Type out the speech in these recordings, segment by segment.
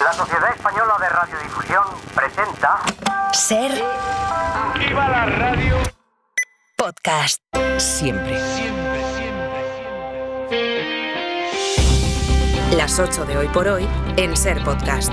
La Sociedad Española de Radiodifusión presenta... Ser... ¡Viva la radio! Podcast. Siempre. Las 8 de Hoy por Hoy en Ser Podcast.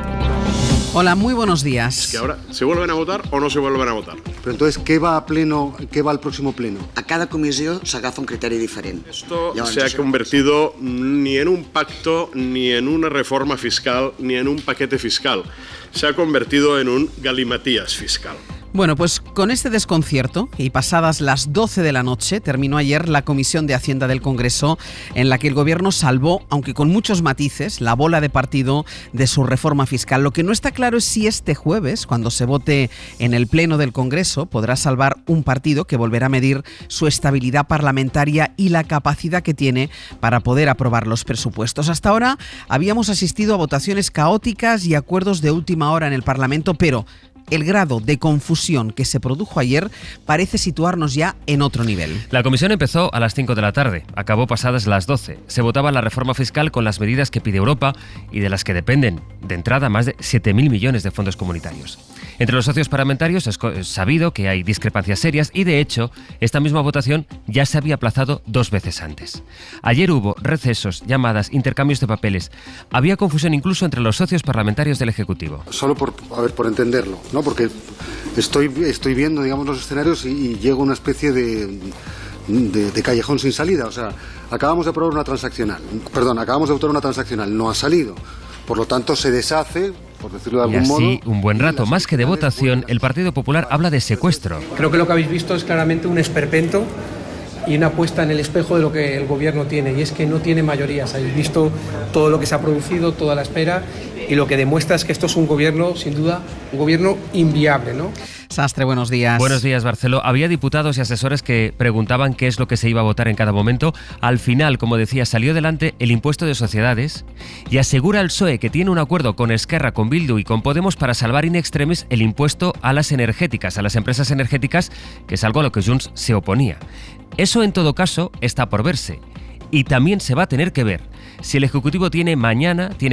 Hola, muy buenos días. Es que ahora, ¿se vuelven a votar o no se vuelven a votar? Però entonces, què va a pleno, què va al próximo pleno? A cada comissió s'agafa un criteri diferent. Esto se ha convertido ni en un pacto, ni en una reforma fiscal, ni en un paquete fiscal. Se ha convertido en un galimatías fiscal. Bueno, pues con este desconcierto, y pasadas las 12 de la noche, terminó ayer la Comisión de Hacienda del Congreso, en la que el Gobierno salvó, aunque con muchos matices, la bola de partido de su reforma fiscal. Lo que no está claro es si este jueves, cuando se vote en el Pleno del Congreso, podrá salvar un partido que volverá a medir su estabilidad parlamentaria y la capacidad que tiene para poder aprobar los presupuestos. Hasta ahora habíamos asistido a votaciones caóticas y acuerdos de última hora en el Parlamento, pero el grado de confusión que se produjo ayer parece situarnos ya en otro nivel. La comisión empezó a las 5 de la tarde, acabó pasadas las 12. Se votaba la reforma fiscal con las medidas que pide Europa y de las que dependen, de entrada, más de 7.000 millones de fondos comunitarios. Entre los socios parlamentarios es sabido que hay discrepancias serias y, de hecho, esta misma votación ya se había aplazado 2 veces antes. Ayer hubo recesos, llamadas, intercambios de papeles. Había confusión incluso entre los socios parlamentarios del Ejecutivo. Solo por entenderlo, ¿no? Porque estoy viendo, digamos, los escenarios y llego a una especie de callejón sin salida. O sea, acabamos de votar una transaccional, no ha salido. Por lo tanto, se deshace, por decirlo de algún modo. Y así, un buen rato, más que de votación, el Partido Popular habla de secuestro. Creo que lo que habéis visto es claramente un esperpento y una puesta en el espejo de lo que el Gobierno tiene, y es que no tiene mayorías. Habéis visto todo lo que se ha producido, toda la espera, y lo que demuestra es que esto es un gobierno, sin duda, un gobierno inviable, ¿no? Sastre, buenos días. Buenos días, Barceló. Había diputados y asesores que preguntaban qué es lo que se iba a votar en cada momento. Al final, como decía, salió delante el impuesto de sociedades y asegura el PSOE que tiene un acuerdo con Esquerra, con Bildu y con Podemos para salvar in extremis el impuesto a las energéticas, a las empresas energéticas, que es algo a lo que Junts se oponía. Eso, en todo caso, está por verse. Y también se va a tener que ver si el Ejecutivo tiene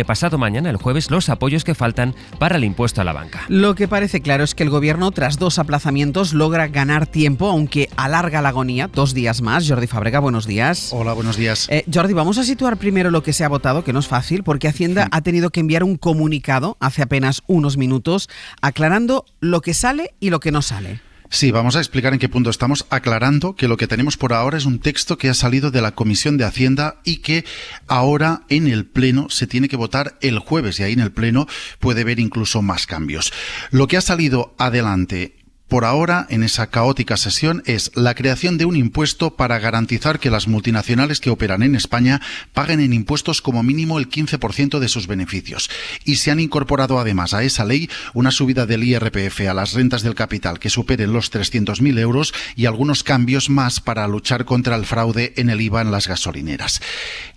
pasado mañana, el jueves, los apoyos que faltan para el impuesto a la banca. Lo que parece claro es que el Gobierno, tras 2 aplazamientos, logra ganar tiempo, aunque alarga la agonía 2 días más. Jordi Fàbrega, buenos días. Hola, buenos días. Jordi, vamos a situar primero lo que se ha votado, que no es fácil, porque Hacienda ha tenido que enviar un comunicado hace apenas unos minutos aclarando lo que sale y lo que no sale. Sí, vamos a explicar en qué punto estamos, aclarando que lo que tenemos por ahora es un texto que ha salido de la Comisión de Hacienda y que ahora en el Pleno se tiene que votar el jueves, y ahí en el Pleno puede haber incluso más cambios. Lo que ha salido adelante por ahora, en esa caótica sesión, es la creación de un impuesto para garantizar que las multinacionales que operan en España paguen en impuestos como mínimo el 15% de sus beneficios. Y se han incorporado además a esa ley una subida del IRPF a las rentas del capital que superen los 300.000 euros y algunos cambios más para luchar contra el fraude en el IVA en las gasolineras.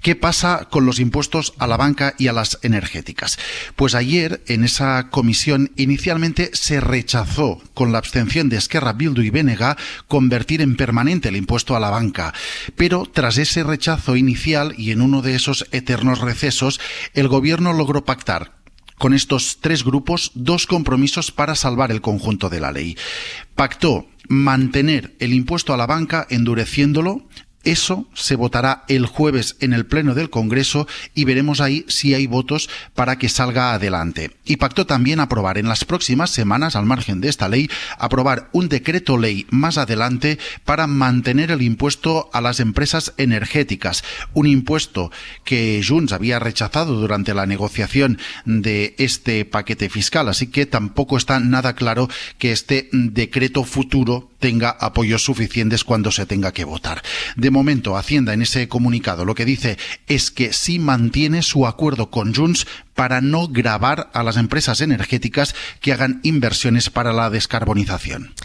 ¿Qué pasa con los impuestos a la banca y a las energéticas? Pues ayer, en esa comisión, inicialmente se rechazó, con la abstención de Esquerra, Bildu y BNG, convertir en permanente el impuesto a la banca. Pero tras ese rechazo inicial y en uno de esos eternos recesos, el Gobierno logró pactar con estos 3 grupos 2 compromisos para salvar el conjunto de la ley. Pactó mantener el impuesto a la banca endureciéndolo. Eso se votará el jueves en el Pleno del Congreso y veremos ahí si hay votos para que salga adelante. Y pactó también aprobar en las próximas semanas, al margen de esta ley, aprobar un decreto ley más adelante para mantener el impuesto a las empresas energéticas. Un impuesto que Junts había rechazado durante la negociación de este paquete fiscal. Así que tampoco está nada claro que este decreto futuro tenga apoyos suficientes cuando se tenga que votar. De momento, Hacienda en ese comunicado lo que dice es que sí mantiene su acuerdo con Junts para no gravar a las empresas energéticas que hagan inversiones para la descarbonización.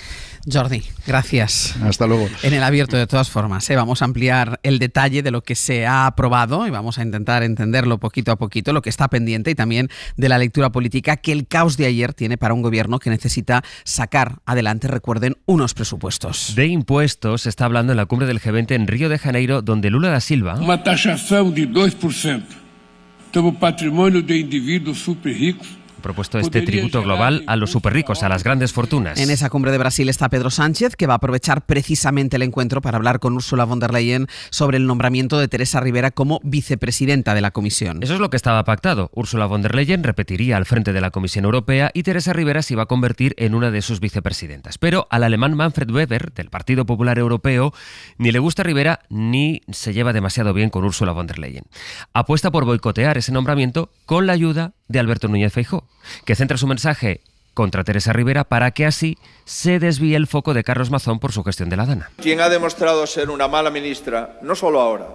Jordi, gracias. Hasta luego. En el abierto, de todas formas, vamos a ampliar el detalle de lo que se ha aprobado y vamos a intentar entenderlo poquito a poquito, lo que está pendiente, y también de la lectura política que el caos de ayer tiene para un gobierno que necesita sacar adelante, recuerden, unos presupuestos. De impuestos se está hablando en la cumbre del G20 en Río de Janeiro, donde Lula da Silva... Una taxación de 2% sobre el patrimonio de individuos super ricos propuesto este tributo global a los superricos, a las grandes fortunas. En esa cumbre de Brasil está Pedro Sánchez, que va a aprovechar precisamente el encuentro para hablar con Ursula von der Leyen sobre el nombramiento de Teresa Rivera como vicepresidenta de la Comisión. Eso es lo que estaba pactado. Ursula von der Leyen repetiría al frente de la Comisión Europea y Teresa Rivera se iba a convertir en una de sus vicepresidentas. Pero al alemán Manfred Weber, del Partido Popular Europeo, ni le gusta Rivera ni se lleva demasiado bien con Ursula von der Leyen. Apuesta por boicotear ese nombramiento con la ayuda de Alberto Núñez Feijóo, que centra su mensaje contra Teresa Rivera para que así se desvíe el foco de Carlos Mazón por su gestión de la Dana. Quien ha demostrado ser una mala ministra, no solo ahora,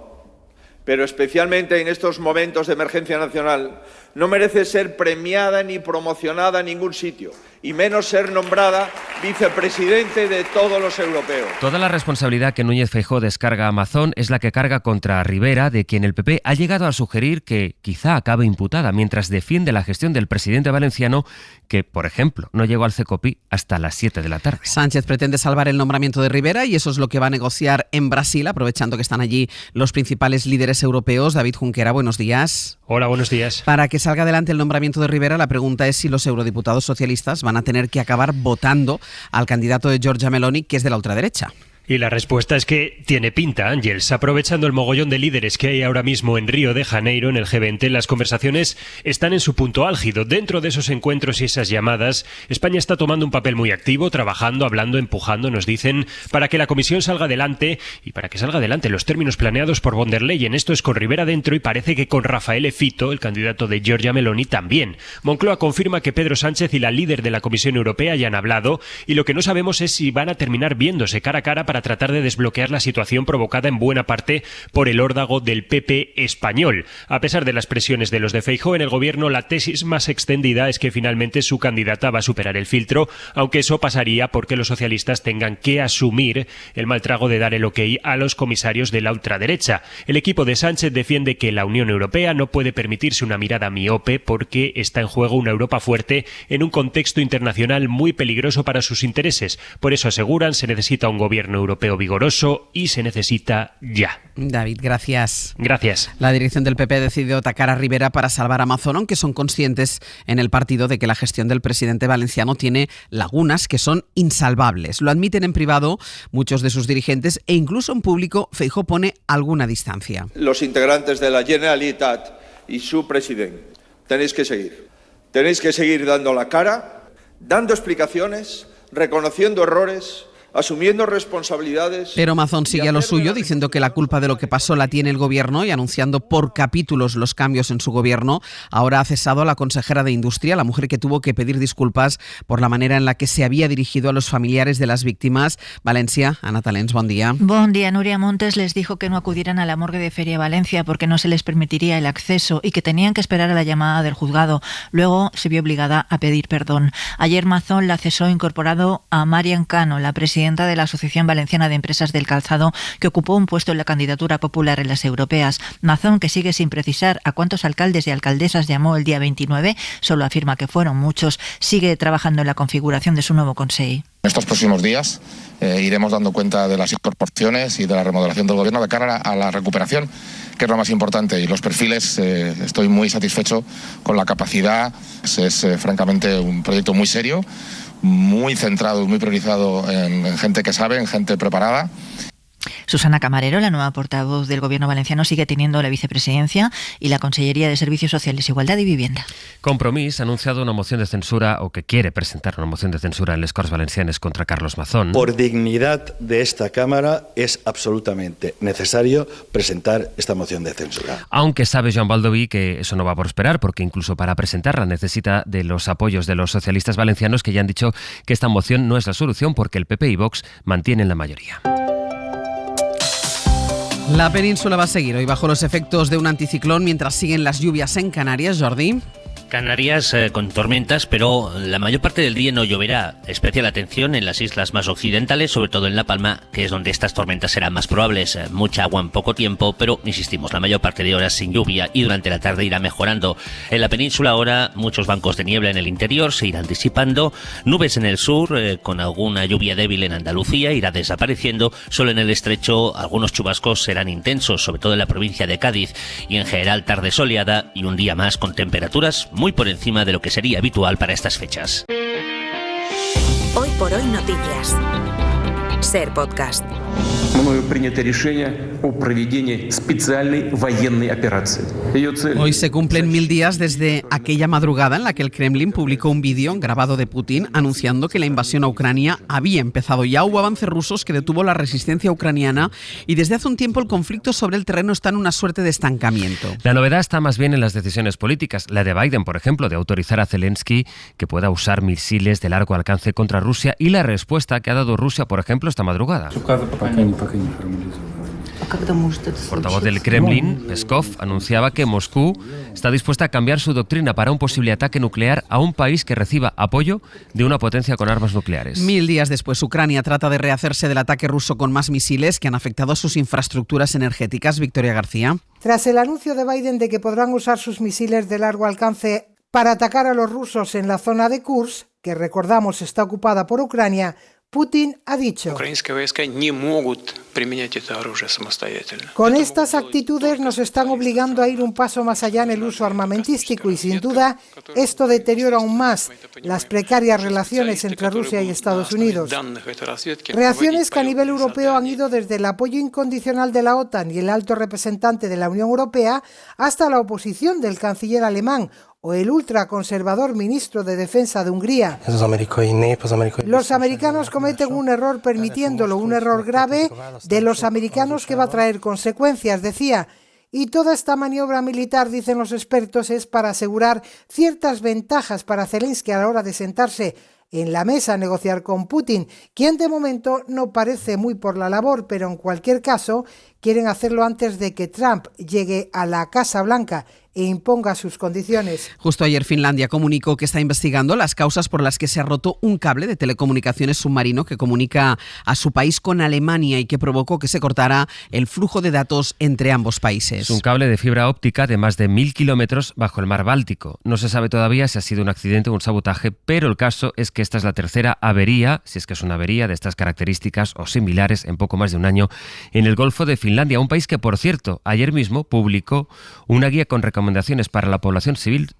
pero especialmente en estos momentos de emergencia nacional, no merece ser premiada ni promocionada en ningún sitio, y menos ser nombrada vicepresidente de todos los europeos. Toda la responsabilidad que Núñez Feijóo descarga a Mazón es la que carga contra Rivera, de quien el PP ha llegado a sugerir que quizá acabe imputada, mientras defiende la gestión del presidente valenciano, que, por ejemplo, no llegó al CECOPI hasta las 7 de la tarde. Sánchez pretende salvar el nombramiento de Rivera y eso es lo que va a negociar en Brasil, aprovechando que están allí los principales líderes europeos. David Junquera, buenos días. Hola, buenos días. Para que salga adelante el nombramiento de Rivera, la pregunta es si los eurodiputados socialistas van a tener que acabar votando al candidato de Giorgia Meloni, que es de la ultraderecha. Y la respuesta es que tiene pinta, Ángels. Aprovechando el mogollón de líderes que hay ahora mismo en Río de Janeiro, en el G20, las conversaciones están en su punto álgido. Dentro de esos encuentros y esas llamadas, España está tomando un papel muy activo, trabajando, hablando, empujando, nos dicen, para que la Comisión salga adelante y para que salga adelante en los términos planeados por von der Leyen. Esto es con Rivera dentro y parece que con Rafael Fitto, el candidato de Giorgia Meloni, también. Moncloa confirma que Pedro Sánchez y la líder de la Comisión Europea ya han hablado y lo que no sabemos es si van a terminar viéndose cara a cara para tratar de desbloquear la situación provocada en buena parte por el órdago del PP español. A pesar de las presiones de los de Feijóo en el gobierno, la tesis más extendida es que finalmente su candidata va a superar el filtro, aunque eso pasaría porque los socialistas tengan que asumir el mal trago de dar el ok a los comisarios de la ultraderecha. El equipo de Sánchez defiende que la Unión Europea no puede permitirse una mirada miope porque está en juego una Europa fuerte en un contexto internacional muy peligroso para sus intereses. Por eso aseguran se necesita un gobierno europeo vigoroso y se necesita ya. David, gracias. Gracias. La dirección del PP ha decidido atacar a Rivera para salvar a Mazón, aunque son conscientes en el partido de que la gestión del presidente valenciano tiene lagunas que son insalvables. Lo admiten en privado muchos de sus dirigentes e incluso en público Feijóo pone alguna distancia. Los integrantes de la Generalitat y su presidente, tenéis que seguir dando la cara, dando explicaciones, reconociendo errores, asumiendo responsabilidades. Pero Mazón sigue a lo suyo, diciendo que la culpa de lo que pasó la tiene el gobierno y anunciando por capítulos los cambios en su gobierno. Ahora ha cesado a la consejera de Industria, la mujer que tuvo que pedir disculpas por la manera en la que se había dirigido a los familiares de las víctimas. Valencia, Ana Talens, buen día. Buen día. Nuria Montes les dijo que no acudieran a la morgue de Feria Valencia porque no se les permitiría el acceso y que tenían que esperar a la llamada del juzgado. Luego se vio obligada a pedir perdón. Ayer Mazón la cesó incorporado a Marian Cano, la presidenta de la Asociación Valenciana de Empresas del Calzado, que ocupó un puesto en la candidatura popular en las europeas. Mazón, que sigue sin precisar a cuántos alcaldes y alcaldesas llamó el día 29, solo afirma que fueron muchos, sigue trabajando en la configuración de su nuevo Consell. En estos próximos días iremos dando cuenta de las incorporaciones y de la remodelación del gobierno de cara a la recuperación, que es lo más importante, y los perfiles, estoy muy satisfecho con la capacidad. Es francamente un proyecto muy serio, muy centrado, muy priorizado en gente que sabe, en gente preparada. Susana Camarero, la nueva portavoz del Gobierno valenciano, sigue teniendo la vicepresidencia y la Consellería de Servicios Sociales, Igualdad y Vivienda. Compromís ha anunciado una moción de censura, o que quiere presentar una moción de censura en les Corts Valencianes contra Carlos Mazón. Por dignidad de esta Cámara es absolutamente necesario presentar esta moción de censura. Aunque sabe Joan Baldoví que eso no va a prosperar, porque incluso para presentarla necesita de los apoyos de los socialistas valencianos, que ya han dicho que esta moción no es la solución porque el PP y Vox mantienen la mayoría. La península va a seguir hoy bajo los efectos de un anticiclón mientras siguen las lluvias en Canarias, Jordi. Canarias con tormentas, pero la mayor parte del día no lloverá. Especial atención en las islas más occidentales, sobre todo en La Palma, que es donde estas tormentas serán más probables. Mucha agua en poco tiempo, pero insistimos, la mayor parte de horas sin lluvia y durante la tarde irá mejorando. En la península ahora muchos bancos de niebla en el interior se irán disipando. Nubes en el sur, con alguna lluvia débil en Andalucía, irá desapareciendo. Solo en el estrecho algunos chubascos serán intensos, sobre todo en la provincia de Cádiz. Y en general tarde soleada y un día más con temperaturas muy por encima de lo que sería habitual para estas fechas. Hoy por hoy noticias. Ser Podcast. Hoy se cumplen 1000 días desde aquella madrugada en la que el Kremlin publicó un vídeo grabado de Putin anunciando que la invasión a Ucrania había empezado. Ya hubo avances rusos que detuvo la resistencia ucraniana y desde hace un tiempo el conflicto sobre el terreno está en una suerte de estancamiento. La novedad está más bien en las decisiones políticas. La de Biden, por ejemplo, de autorizar a Zelensky que pueda usar misiles de largo alcance contra Rusia, y la respuesta que ha dado Rusia, por ejemplo, esta madrugada. El portavoz del Kremlin, Peskov, anunciaba que Moscú está dispuesta a cambiar su doctrina para un posible ataque nuclear a un país que reciba apoyo de una potencia con armas nucleares. 1000 días después, Ucrania trata de rehacerse del ataque ruso con más misiles que han afectado a sus infraestructuras energéticas. Victoria García. Tras el anuncio de Biden de que podrán usar sus misiles de largo alcance para atacar a los rusos en la zona de Kursk, que recordamos está ocupada por Ucrania, Putin ha dicho: con estas actitudes nos están obligando a ir un paso más allá en el uso armamentístico y sin duda esto deteriora aún más las precarias relaciones entre Rusia y Estados Unidos. Reacciones que a nivel europeo han ido desde el apoyo incondicional de la OTAN y el alto representante de la Unión Europea hasta la oposición del canciller alemán o el ultraconservador ministro de Defensa de Hungría. Los americanos cometen un error permitiéndolo, un error grave de los americanos que va a traer consecuencias, decía. Y toda esta maniobra militar, dicen los expertos, es para asegurar ciertas ventajas para Zelensky a la hora de sentarse en la mesa a negociar con Putin, quien de momento no parece muy por la labor, pero en cualquier caso quieren hacerlo antes de que Trump llegue a la Casa Blanca e imponga sus condiciones. Justo ayer Finlandia comunicó que está investigando las causas por las que se ha roto un cable de telecomunicaciones submarino que comunica a su país con Alemania y que provocó que se cortara el flujo de datos entre ambos países. Es un cable de fibra óptica de más de 1000 kilómetros bajo el mar Báltico. No se sabe todavía si ha sido un accidente o un sabotaje, pero el caso es que esta es la tercera avería, si es que es una avería de estas características o similares en poco más de un año, en el Golfo de Finlandia, un país que, por cierto, ayer mismo publicó una guía con recomendaciones para la población civil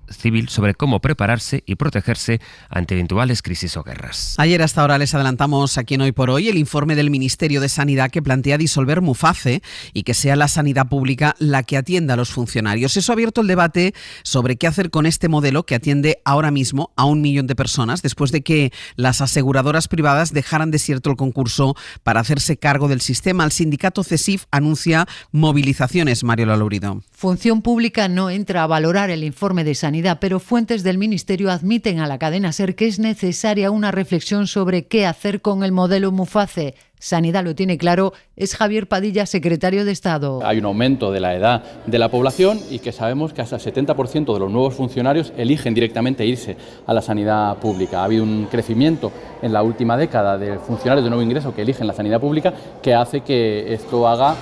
sobre cómo prepararse y protegerse ante eventuales crisis o guerras. Ayer hasta ahora les adelantamos aquí en Hoy por Hoy el informe del Ministerio de Sanidad que plantea disolver Muface y que sea la sanidad pública la que atienda a los funcionarios. Eso ha abierto el debate sobre qué hacer con este modelo que atiende ahora mismo a 1 millón de personas después de que las aseguradoras privadas dejaran desierto el concurso para hacerse cargo del sistema. El sindicato CESIF anuncia movilizaciones. Mario Lalurido. Función Pública no entra a valorar el informe de Sanidad, pero fuentes del Ministerio admiten a la cadena SER que es necesaria una reflexión sobre qué hacer con el modelo Muface. Sanidad lo tiene claro, es Javier Padilla, secretario de Estado. Hay un aumento de la edad de la población y que sabemos que hasta el 70% de los nuevos funcionarios eligen directamente irse a la sanidad pública. Ha habido un crecimiento en la última década de funcionarios de nuevo ingreso que eligen la sanidad pública que hace que esto haga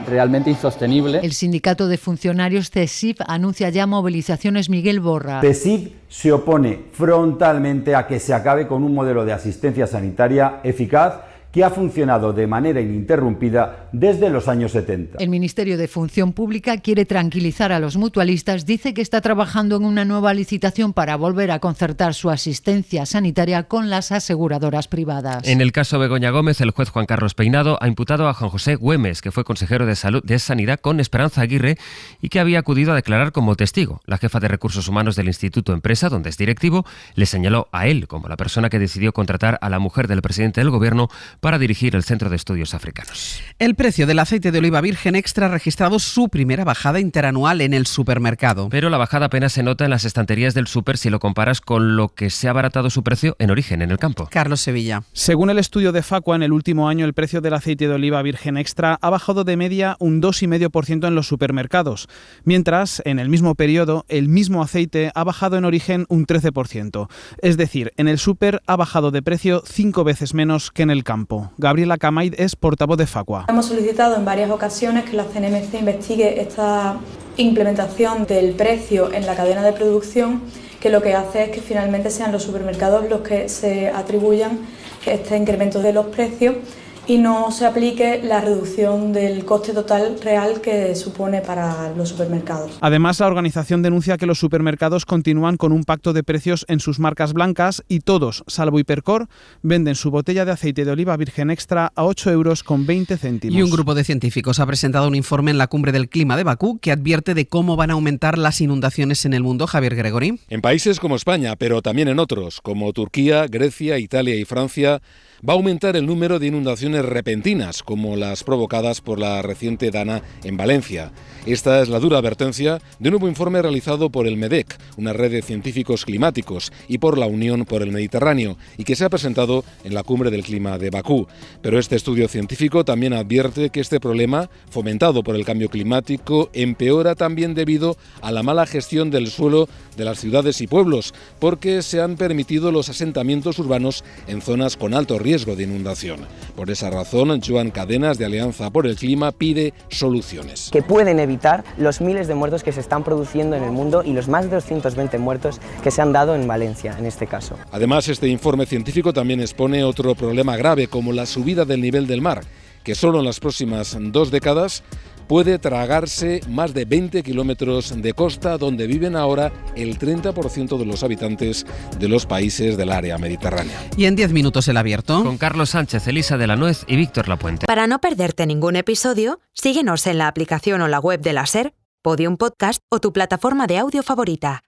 realmente insostenible. El sindicato de funcionarios CESIF anuncia ya movilizaciones. Miguel Borra. CESIF se opone frontalmente a que se acabe con un modelo de asistencia sanitaria eficaz que ha funcionado de manera ininterrumpida desde los años 70. El Ministerio de Función Pública quiere tranquilizar a los mutualistas, dice que está trabajando en una nueva licitación para volver a concertar su asistencia sanitaria con las aseguradoras privadas. En el caso Begoña Gómez, el juez Juan Carlos Peinado ha imputado a Juan José Güemes, que fue consejero de Salud de Sanidad con Esperanza Aguirre y que había acudido a declarar como testigo. La jefa de Recursos Humanos del Instituto Empresa, donde es directivo, le señaló a él como la persona que decidió contratar a la mujer del presidente del gobierno para dirigir el Centro de Estudios Africanos. El precio del aceite de oliva virgen extra ha registrado su primera bajada interanual en el supermercado. Pero la bajada apenas se nota en las estanterías del súper si lo comparas con lo que se ha abaratado su precio en origen, en el campo. Carlos Sevilla. Según el estudio de Facua, en el último año el precio del aceite de oliva virgen extra ha bajado de media un 2,5% en los supermercados, mientras en el mismo periodo el mismo aceite ha bajado en origen un 13%. Es decir, en el súper ha bajado de precio 5 veces menos que en el campo. Gabriela Camaid es portavoz de Facua. Hemos solicitado en varias ocasiones que la CNMC investigue esta implementación del precio en la cadena de producción, que lo que hace es que finalmente sean los supermercados los que se atribuyan este incremento de los precios y no se aplique la reducción del coste total real que supone para los supermercados. Además, la organización denuncia que los supermercados continúan con un pacto de precios en sus marcas blancas y todos, salvo Hipercor, venden su botella de aceite de oliva virgen extra a 8,20 €. Y un grupo de científicos ha presentado un informe en la Cumbre del Clima de Bakú que advierte de cómo van a aumentar las inundaciones en el mundo. Javier Gregory. En países como España, pero también en otros, como Turquía, Grecia, Italia y Francia, va a aumentar el número de inundaciones repentinas, como las provocadas por la reciente Dana en Valencia. Esta es la dura advertencia de un nuevo informe realizado por el MEDEC, una red de científicos climáticos, y por la Unión por el Mediterráneo, y que se ha presentado en la Cumbre del Clima de Bakú. Pero este estudio científico también advierte que este problema, fomentado por el cambio climático, empeora también debido a la mala gestión del suelo de las ciudades y pueblos, porque se han permitido los asentamientos urbanos en zonas con alto riesgo de inundación. Por esa razón, Joan Cadenas, de Alianza por el Clima, pide soluciones. Que pueden evitar los miles de muertos que se están produciendo en el mundo y los más de 220 muertos que se han dado en Valencia, en este caso. Además, este informe científico también expone otro problema grave, como la subida del nivel del mar, que solo en las próximas 2 décadas puede tragarse más de 20 kilómetros de costa donde viven ahora el 30% de los habitantes de los países del área mediterránea. Y en 10 minutos el abierto. Con Carlos Sánchez, Elisa de la Nuez y Víctor Lapuente. Para no perderte ningún episodio, síguenos en la aplicación o la web de la SER, Podium Podcast o tu plataforma de audio favorita.